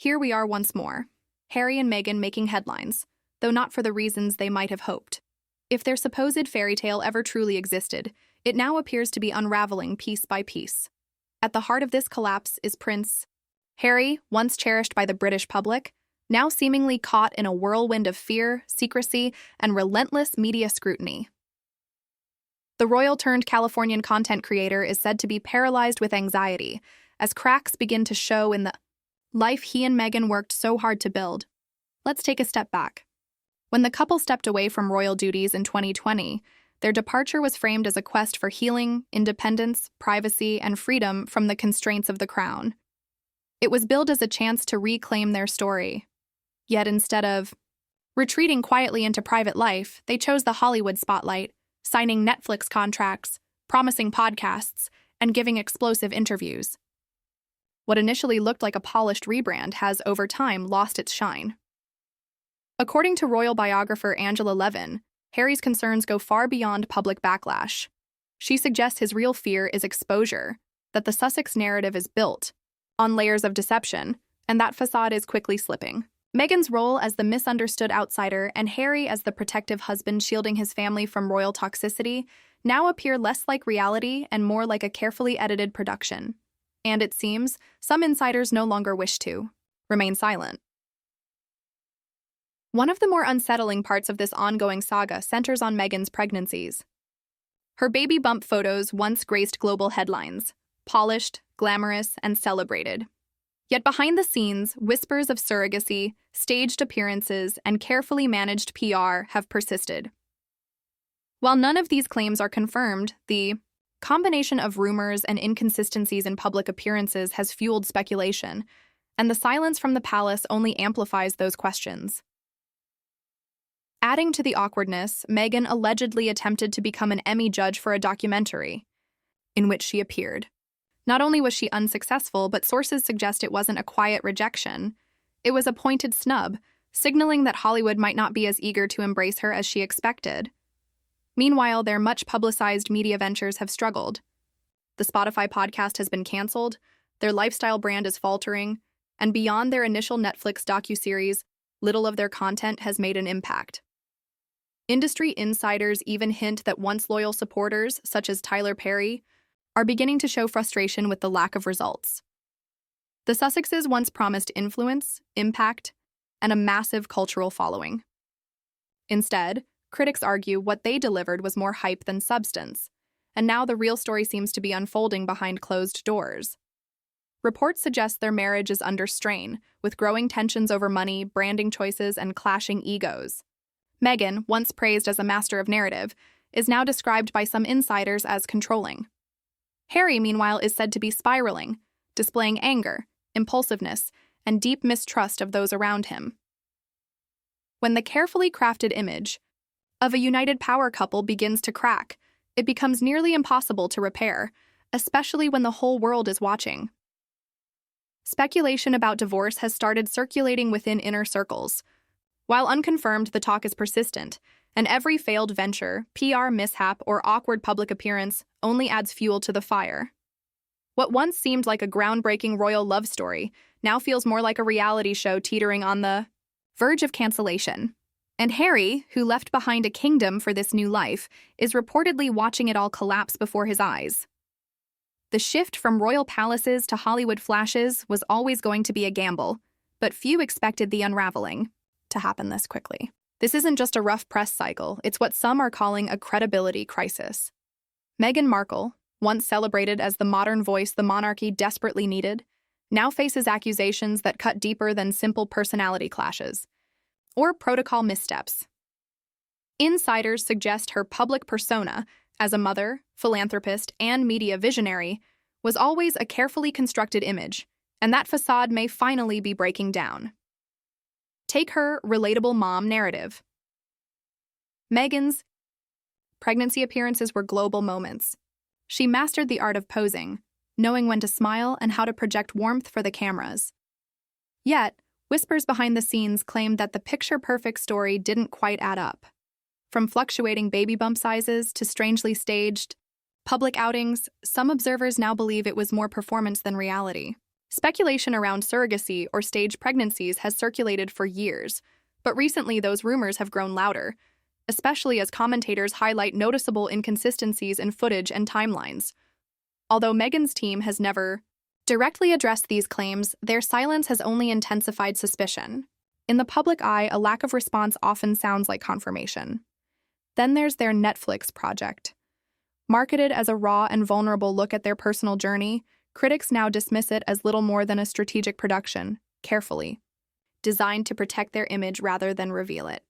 Here we are once more. Harry and Meghan making headlines, though not for the reasons they might have hoped. If their supposed fairy tale ever truly existed, it now appears to be unraveling piece by piece. At the heart of this collapse is Prince Harry, once cherished by the British public, now seemingly caught in a whirlwind of fear, secrecy, and relentless media scrutiny. The royal-turned-Californian content creator is said to be paralyzed with anxiety as cracks begin to show in the life he and Meghan worked so hard to build. Let's take a step back. When the couple stepped away from royal duties in 2020, their departure was framed as a quest for healing, independence, privacy, and freedom from the constraints of the crown. It was billed as a chance to reclaim their story. Yet instead of retreating quietly into private life, they chose the Hollywood spotlight, signing Netflix contracts, promising podcasts, and giving explosive interviews. What initially looked like a polished rebrand has, over time, lost its shine. According to royal biographer Angela Levin, Harry's concerns go far beyond public backlash. She suggests his real fear is exposure, that the Sussex narrative is built on layers of deception, and that facade is quickly slipping. Meghan's role as the misunderstood outsider and Harry as the protective husband shielding his family from royal toxicity now appear less like reality and more like a carefully edited production. And it seems some insiders no longer wish to remain silent. One of the more unsettling parts of this ongoing saga centers on Meghan's pregnancies. Her baby bump photos once graced global headlines, polished, glamorous, and celebrated. Yet behind the scenes, whispers of surrogacy, staged appearances, and carefully managed PR have persisted. While none of these claims are confirmed, the combination of rumors and inconsistencies in public appearances has fueled speculation, and the silence from the palace only amplifies those questions. Adding to the awkwardness, Meghan allegedly attempted to become an Emmy judge for a documentary in which she appeared. Not only was she unsuccessful, but sources suggest it wasn't a quiet rejection. It was a pointed snub, signaling that Hollywood might not be as eager to embrace her as she expected. Meanwhile, their much-publicized media ventures have struggled. The Spotify podcast has been canceled, their lifestyle brand is faltering, and beyond their initial Netflix docuseries, little of their content has made an impact. Industry insiders even hint that once loyal supporters, such as Tyler Perry, are beginning to show frustration with the lack of results. The Sussexes once promised influence, impact, and a massive cultural following. Instead, critics argue what they delivered was more hype than substance, and now the real story seems to be unfolding behind closed doors. Reports suggest their marriage is under strain, with growing tensions over money, branding choices, and clashing egos. Meghan, once praised as a master of narrative, is now described by some insiders as controlling. Harry, meanwhile, is said to be spiraling, displaying anger, impulsiveness, and deep mistrust of those around him. When the carefully crafted image of a united power couple begins to crack, it becomes nearly impossible to repair, especially when the whole world is watching. Speculation about divorce has started circulating within inner circles. While unconfirmed, the talk is persistent, and every failed venture, PR mishap, or awkward public appearance only adds fuel to the fire. What once seemed like a groundbreaking royal love story now feels more like a reality show teetering on the verge of cancellation. And Harry, who left behind a kingdom for this new life, is reportedly watching it all collapse before his eyes. The shift from royal palaces to Hollywood flashes was always going to be a gamble, but few expected the unraveling to happen this quickly. This isn't just a rough press cycle, it's what some are calling a credibility crisis. Meghan Markle, once celebrated as the modern voice the monarchy desperately needed, now faces accusations that cut deeper than simple personality clashes or protocol missteps. Insiders suggest her public persona as a mother, philanthropist, and media visionary was always a carefully constructed image, and that facade may finally be breaking down. Take her relatable mom narrative. Meghan's pregnancy appearances were global moments. She mastered the art of posing, knowing when to smile and how to project warmth for the cameras. Yet, whispers behind the scenes claimed that the picture-perfect story didn't quite add up. From fluctuating baby bump sizes to strangely staged public outings, some observers now believe it was more performance than reality. Speculation around surrogacy or staged pregnancies has circulated for years, but recently those rumors have grown louder, especially as commentators highlight noticeable inconsistencies in footage and timelines. Although Meghan's team has never directly addressed these claims, their silence has only intensified suspicion. In the public eye, a lack of response often sounds like confirmation. Then there's their Netflix project. Marketed as a raw and vulnerable look at their personal journey, critics now dismiss it as little more than a strategic production, carefully designed to protect their image rather than reveal it.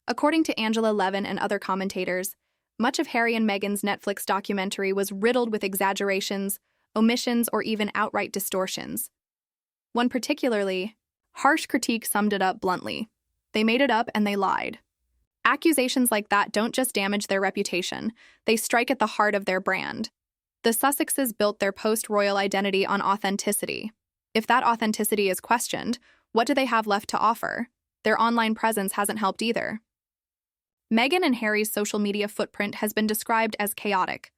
According to Angela Levin and other commentators, much of Harry and Meghan's Netflix documentary was riddled with exaggerations, omissions, or even outright distortions. One particularly harsh critique summed it up bluntly. They made it up and they lied. Accusations like that don't just damage their reputation, they strike at the heart of their brand. The Sussexes built their post-royal identity on authenticity. If that authenticity is questioned, what do they have left to offer? Their online presence hasn't helped either. Meghan and Harry's social media footprint has been described as chaotic,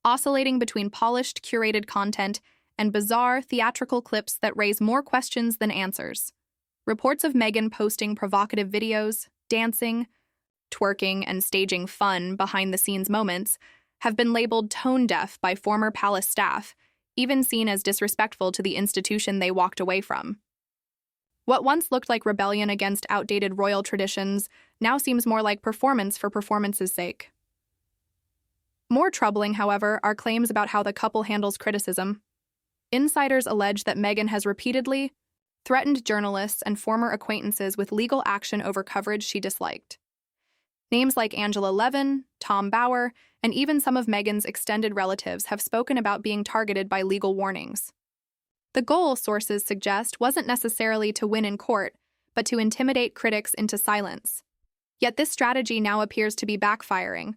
oscillating between polished, curated content and bizarre, theatrical clips that raise more questions than answers. Reports of Meghan posting provocative videos, dancing, twerking, and staging fun behind-the-scenes moments have been labeled tone-deaf by former palace staff, even seen as disrespectful to the institution they walked away from. What once looked like rebellion against outdated royal traditions now seems more like performance for performance's sake. More troubling, however, are claims about how the couple handles criticism. Insiders allege that Meghan has repeatedly threatened journalists and former acquaintances with legal action over coverage she disliked. Names like Angela Levin, Tom Bower, and even some of Meghan's extended relatives have spoken about being targeted by legal warnings. The goal, sources suggest, wasn't necessarily to win in court, but to intimidate critics into silence. Yet this strategy now appears to be backfiring.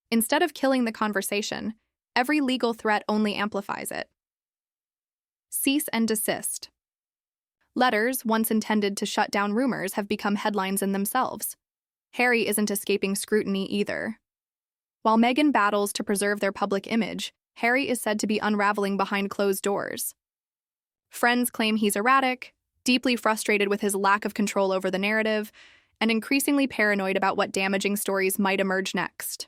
Instead of killing the conversation, every legal threat only amplifies it. Cease and desist. Letters, once intended to shut down rumors, have become headlines in themselves. Harry isn't escaping scrutiny either. While Meghan battles to preserve their public image, Harry is said to be unraveling behind closed doors. Friends claim he's erratic, deeply frustrated with his lack of control over the narrative, and increasingly paranoid about what damaging stories might emerge next.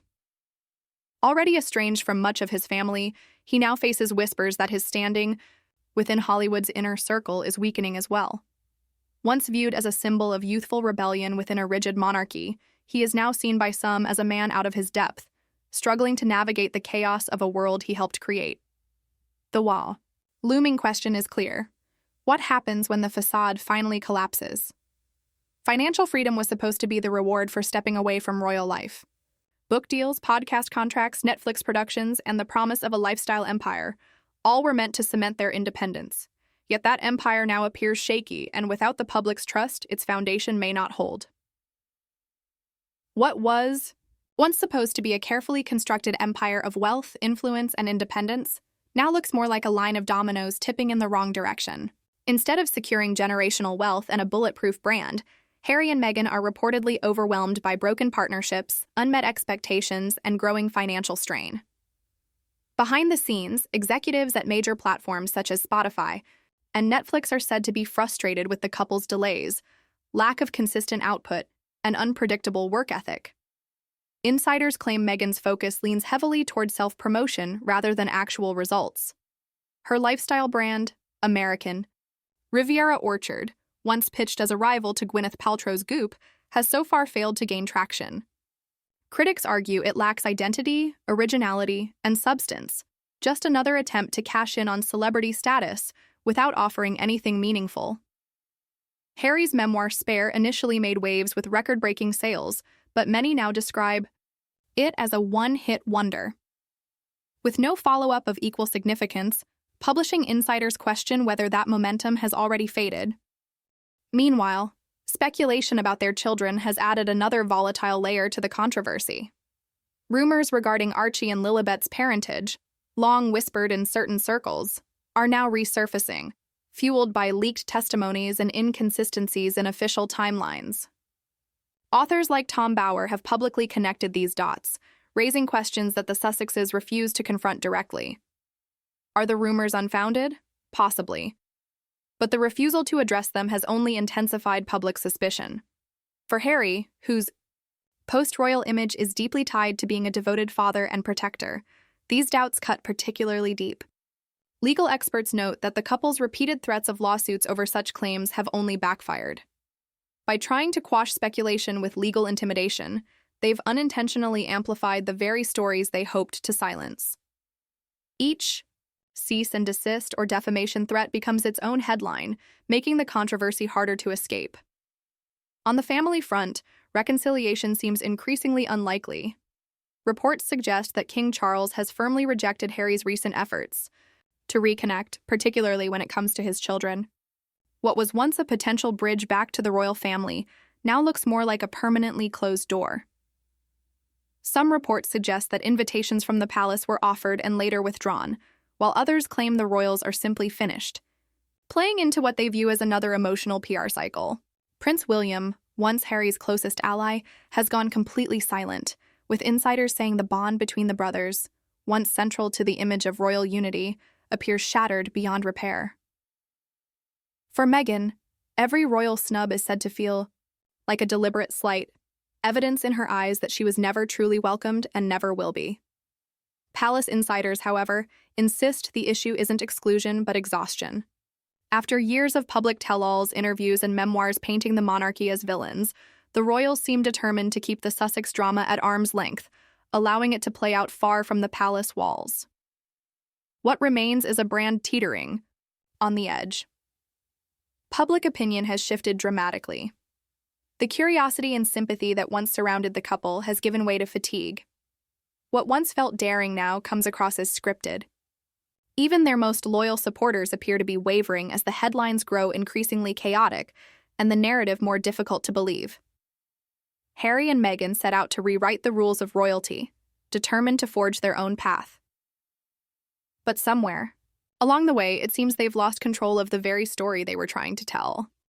Already estranged from much of his family, he now faces whispers that his standing within Hollywood's inner circle is weakening as well. Once viewed as a symbol of youthful rebellion within a rigid monarchy, he is now seen by some as a man out of his depth, struggling to navigate the chaos of a world he helped create. The looming question is clear. What happens when the facade finally collapses? Financial freedom was supposed to be the reward for stepping away from royal life. Book deals, podcast contracts, Netflix productions, and the promise of a lifestyle empire all were meant to cement their independence. Yet that empire now appears shaky, and without the public's trust, its foundation may not hold. What was once supposed to be a carefully constructed empire of wealth, influence, and independence now looks more like a line of dominoes tipping in the wrong direction. Instead of securing generational wealth and a bulletproof brand, Harry and Meghan are reportedly overwhelmed by broken partnerships, unmet expectations, and growing financial strain. Behind the scenes, executives at major platforms such as Spotify and Netflix are said to be frustrated with the couple's delays, lack of consistent output, and unpredictable work ethic. Insiders claim Meghan's focus leans heavily toward self-promotion rather than actual results. Her lifestyle brand, American Riviera Orchard, once pitched as a rival to Gwyneth Paltrow's Goop, has so far failed to gain traction. Critics argue it lacks identity, originality, and substance, just another attempt to cash in on celebrity status without offering anything meaningful. Harry's memoir Spare initially made waves with record-breaking sales, but many now describe it as a one-hit wonder. With no follow-up of equal significance, publishing insiders question whether that momentum has already faded. Meanwhile, speculation about their children has added another volatile layer to the controversy. Rumors regarding Archie and Lilibet's parentage, long whispered in certain circles, are now resurfacing, fueled by leaked testimonies and inconsistencies in official timelines. Authors like Tom Bower have publicly connected these dots, raising questions that the Sussexes refuse to confront directly. Are the rumors unfounded? Possibly, But the refusal to address them has only intensified public suspicion. For Harry, whose post-royal image is deeply tied to being a devoted father and protector, these doubts cut particularly deep. Legal experts note that the couple's repeated threats of lawsuits over such claims have only backfired. By trying to quash speculation with legal intimidation, they've unintentionally amplified the very stories they hoped to silence. Each cease and desist or defamation threat becomes its own headline, making the controversy harder to escape. On the family front, reconciliation seems increasingly unlikely. Reports suggest that King Charles has firmly rejected Harry's recent efforts to reconnect, particularly when it comes to his children. What was once a potential bridge back to the royal family now looks more like a permanently closed door. Some reports suggest that invitations from the palace were offered and later withdrawn, while others claim the royals are simply finished, playing into what they view as another emotional PR cycle. Prince William, once Harry's closest ally, has gone completely silent, with insiders saying the bond between the brothers, once central to the image of royal unity, appears shattered beyond repair. For Meghan, every royal snub is said to feel like a deliberate slight, evidence in her eyes that she was never truly welcomed and never will be. Palace insiders, however, insist the issue isn't exclusion but exhaustion. After years of public tell-alls, interviews, and memoirs painting the monarchy as villains, the royals seem determined to keep the Sussex drama at arm's length, allowing it to play out far from the palace walls. What remains is a brand teetering on the edge. Public opinion has shifted dramatically. The curiosity and sympathy that once surrounded the couple has given way to fatigue. What once felt daring now comes across as scripted. Even their most loyal supporters appear to be wavering as the headlines grow increasingly chaotic and the narrative more difficult to believe. Harry and Meghan set out to rewrite the rules of royalty, determined to forge their own path. But somewhere along the way, it seems they've lost control of the very story they were trying to tell.